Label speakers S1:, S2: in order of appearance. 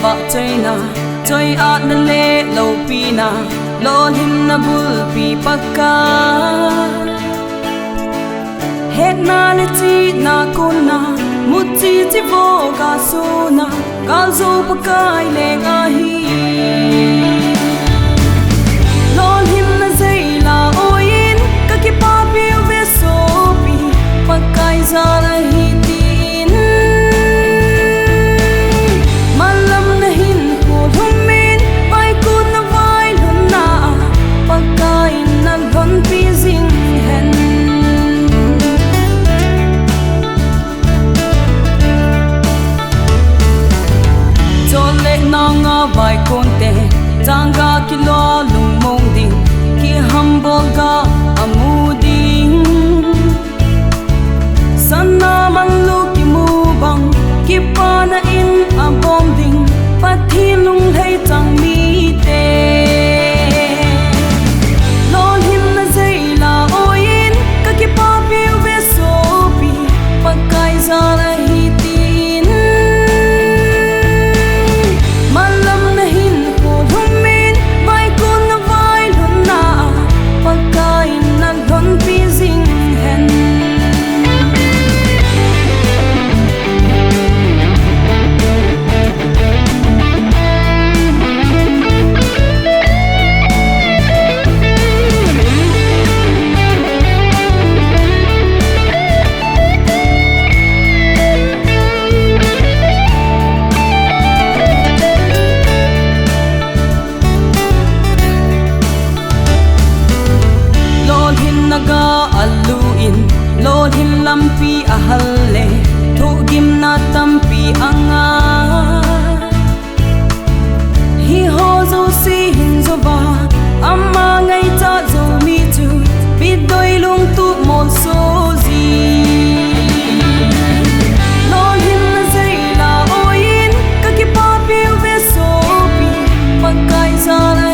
S1: vợ chơi na chơi át na lệ lâu pi na lo hin na bul pi pakka hết na le chi na con na mut chi chi vô ga su na ga zo pakai le ga hi lo hin na zai la oin ka ki pa pi ve so pi pakai za la hi tin malam na hin ko humin pai ko na vai lun na pakai na lon pi zing hen nga vai con te tanga ki lo lung mong ding ki humble ga amu ding sana man lu ki mu bang ki pa na in a bom ding pathi lung lei chang mi te lon him na zai la oin ka ki pa pi ve so pi pakai za la hi tin malam na hin ko humin vai kun na vai lun na pakai na lon pi zing hen naga aluin lol hin lampi ahalle thugim na tampi anga hi ho zo si hin zo ba amma ngai ta zo mi tu bidoi lung tu mon so zi lol hin na zai la oin ka ki pa pi ve so pi pakai za la